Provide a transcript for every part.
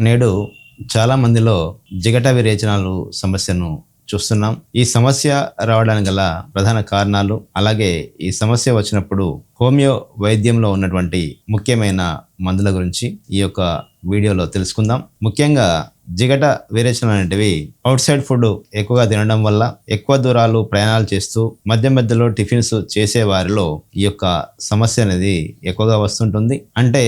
నేడు చాలా మందిలో జిగట విరేచనాలు సమస్యను చూస్తున్నాం. ఈ సమస్య రావడానికి గల ప్రధాన కారణాలు, అలాగే ఈ సమస్య వచ్చినప్పుడు హోమియో వైద్యంలో ఉన్నటువంటి ముఖ్యమైన మందుల గురించి ఈ యొక్క వీడియోలో తెలుసుకుందాం. ముఖ్యంగా జిగట విరేచనలు అనేటివి అవుట్ సైడ్ ఫుడ్ ఎక్కువగా తినడం వల్ల, ఎక్కువ దూరాలు ప్రయాణాలు చేస్తూ మధ్య మధ్యలో టిఫిన్స్ చేసే వారిలో ఈ యొక్క సమస్య అనేది ఎక్కువగా వస్తుంటుంది. అంటే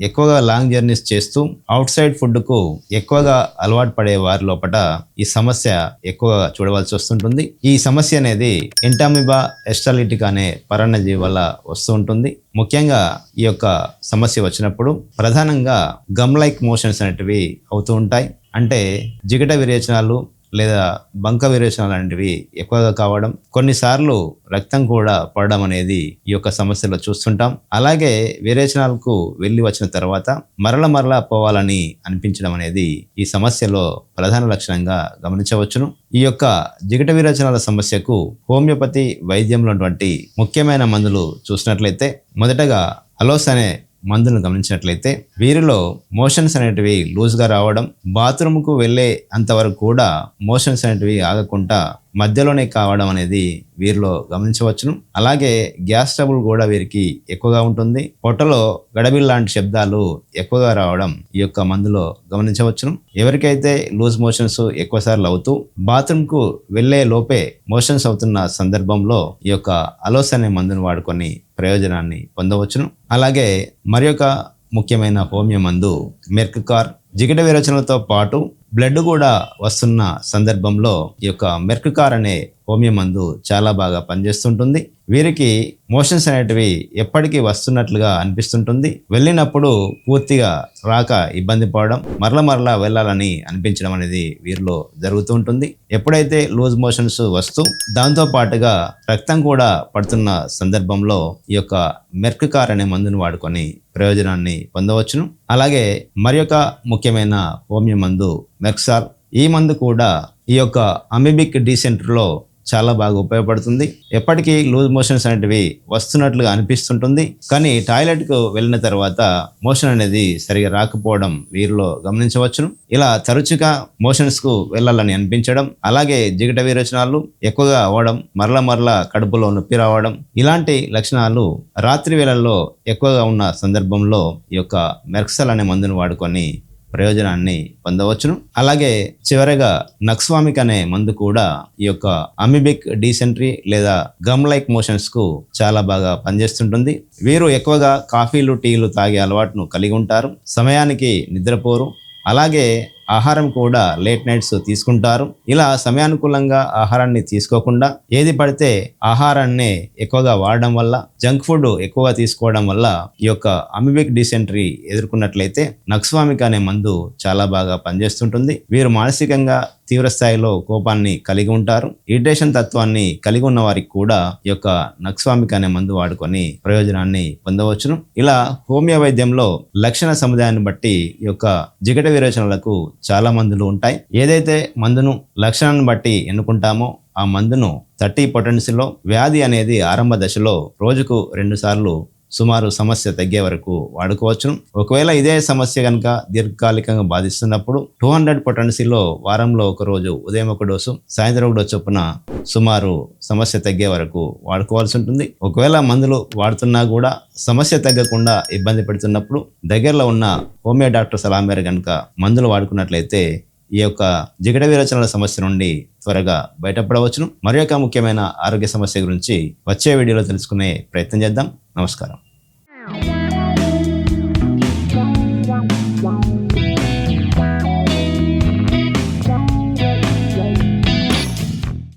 ఎక్కువగా లాంగ్ జర్నీస్ చేస్తూ అవుట్ సైడ్ ఫుడ్కు ఎక్కువగా అలవాటు పడే వారి లోపల ఈ సమస్య ఎక్కువగా చూడవలసి వస్తుంటుంది. ఈ సమస్య అనేది ఎంటామిబా ఎస్టాలిటికా అనే పరాన్నజీవి వల్ల వస్తూ ఉంటుంది. ముఖ్యంగా ఈ యొక్క సమస్య వచ్చినప్పుడు ప్రధానంగా గమ్ లైక్ మోషన్స్ అనేటివి అవుతూ ఉంటాయి. అంటే జిగట విరేచనాలు లేదా బంక విరేచనాలు అనేటివి ఎక్కువగా కావడం, కొన్నిసార్లు రక్తం కూడా పడడం అనేది ఈ యొక్క సమస్యలో చూస్తుంటాం. అలాగే విరేచనాలకు వెళ్ళి వచ్చిన తర్వాత మరల పోవాలని అనిపించడం అనేది ఈ సమస్యలో ప్రధాన లక్షణంగా గమనించవచ్చును. ఈ యొక్క జిగట విరేచనాల సమస్యకు హోమియోపతి వైద్యంలో ఉన్నటువంటి ముఖ్యమైన మందులు చూసినట్లయితే, మొదటగా అలోస్ అనే మందులను గమనించినట్లయితే వీరిలో మోషన్స్ అనేటివి లూజ్గా రావడం, బాత్రూమ్కు వెళ్ళే అంతవరకు కూడా మోషన్స్ అనేటివి ఆగకుండా మధ్యలోనే కావడం అనేది వీరిలో గమనించవచ్చును. అలాగే గ్యాస్ ట్రబుల్ కూడా వీరికి ఎక్కువగా ఉంటుంది. పొట్టలో గడబిల్ లాంటి శబ్దాలు ఎక్కువగా రావడం ఈ యొక్క మందులో గమనించవచ్చును. ఎవరికైతే లూజ్ మోషన్స్ ఎక్కువ సార్లు అవుతూ బాత్రూమ్కు వెళ్లే లోపే మోషన్స్ అవుతున్న సందర్భంలో ఈ యొక్క అలోస్ అనే మందును వాడుకొని ప్రయోజనాన్ని పొందవచ్చును. అలాగే మరి ఒక ముఖ్యమైన హోమియో మందు మెర్క్కార్. జిగట విరేచనలతో పాటు బ్లడ్ కూడా వస్తున్న సందర్భంలో ఈ యొక్క మెర్క్కార్ అనే హోమియో మందు చాలా బాగా పనిచేస్తుంటుంది. వీరికి మోషన్స్ అనేటివి ఎప్పటికీ వస్తున్నట్లుగా అనిపిస్తుంటుంది. వెళ్ళినప్పుడు పూర్తిగా రాక ఇబ్బంది పడడం, మరలా వెళ్ళాలని అనిపించడం అనేది వీరిలో జరుగుతూ ఉంటుంది. ఎప్పుడైతే లూజ్ మోషన్స్ వస్తూ దాంతో పాటుగా రక్తం కూడా పడుతున్న సందర్భంలో ఈ యొక్క మెర్క్కార్ అనే మందును వాడుకొని ప్రయోజనాన్ని పొందవచ్చును. అలాగే మరి ఒక ముఖ్యమైన హోమియో మందు మెర్క్సాల్. ఈ మందు కూడా ఈ యొక్క అమీబిక్ డీసెంటర్లో చాలా బాగా ఉపయోగపడుతుంది. ఎప్పటికీ లూజ్ మోషన్స్ అనేటివి వస్తున్నట్లుగా అనిపిస్తుంటుంది, కానీ టాయిలెట్కు వెళ్ళిన తర్వాత మోషన్ అనేది సరిగా రాకపోవడం వీరిలో గమనించవచ్చును. ఇలా తరచుగా మోషన్స్కు వెళ్ళాలని అనిపించడం, అలాగే జిగట విరేచనాలు ఎక్కువగా అవ్వడం, మరలా కడుపులో నొప్పి రావడం, ఇలాంటి లక్షణాలు రాత్రి వేళల్లో ఎక్కువగా ఉన్న సందర్భంలో ఈ యొక్క మెర్క్సాల్ అనే మందును వాడుకొని ప్రయోజనాన్ని పొందవచ్చును. అలాగే చివరగా నక్స్వామిక్ అనే మందు కూడా ఈ యొక్క అమీబిక్ డీసెంట్రీ లేదా గమ్ లైక్ మోషన్స్ కు చాలా బాగా పనిచేస్తుంటుంది. వీరు ఎక్కువగా కాఫీలు, టీలు తాగే అలవాటును కలిగి ఉంటారు. సమయానికి నిద్రపోరు. అలాగే ఆహారం కూడా లేట్ నైట్స్ తీసుకుంటారు. ఇలా సమయానుకూలంగా ఆహారాన్ని తీసుకోకుండా ఏది పడితే ఆహారాన్ని ఎక్కువగా వాడడం వల్ల, జంక్ ఫుడ్ ఎక్కువగా తీసుకోవడం వల్ల ఈ యొక్క అమీబిక్ డీసెంట్రీ ఎదుర్కొన్నట్లయితే నక్స్వామిక్ అనే మందు చాలా బాగా పనిచేస్తుంటుంది. వీరు మానసికంగా తీవ్ర స్థాయిలో కోపాన్ని కలిగి ఉంటారు. ఇరిటేషన్ తత్వాన్ని కలిగి ఉన్న వారికి కూడా ఈ యొక్క నక్స్వామిక్ అనే మందు వాడుకొని ప్రయోజనాన్ని పొందవచ్చును. ఇలా హోమియో వైద్యంలో లక్షణ సముదాయాన్ని బట్టి ఈ యొక్క జిగట విరేచనలకు చాలా మందులు ఉంటాయి. ఏదైతే మందును లక్షణాన్ని బట్టి ఎన్నుకుంటామో ఆ మందును 30 పొటెన్సీలో వ్యాధి అనేది ఆరంభ దశలో రోజుకు 2 సార్లు సుమారు సమస్య తగ్గే వరకు వాడుకోవచ్చును. ఒకవేళ ఇదే సమస్య కనుక దీర్ఘకాలికంగా బాధిస్తున్నప్పుడు 200 పొటెన్సీలో వారంలో ఒక రోజు ఉదయం ఒక డోసు, సాయంత్రం ఒక డోసు చొప్పున సుమారు సమస్య తగ్గే వరకు వాడుకోవాల్సి ఉంటుంది. ఒకవేళ మందులు వాడుతున్నా కూడా సమస్య తగ్గకుండా ఇబ్బంది పెడుతున్నప్పుడు దగ్గరలో ఉన్న హోమియో డాక్టర్ సలహా మేర కనుక మందులు వాడుకున్నట్లయితే ఈ యొక్క జిగట విరేచనాల సమస్య నుండి త్వరగా బయటపడవచ్చును. మరి ఒక ముఖ్యమైన ఆరోగ్య సమస్య గురించి వచ్చే వీడియోలో తెలుసుకునే ప్రయత్నం చేద్దాం. నమస్కారం.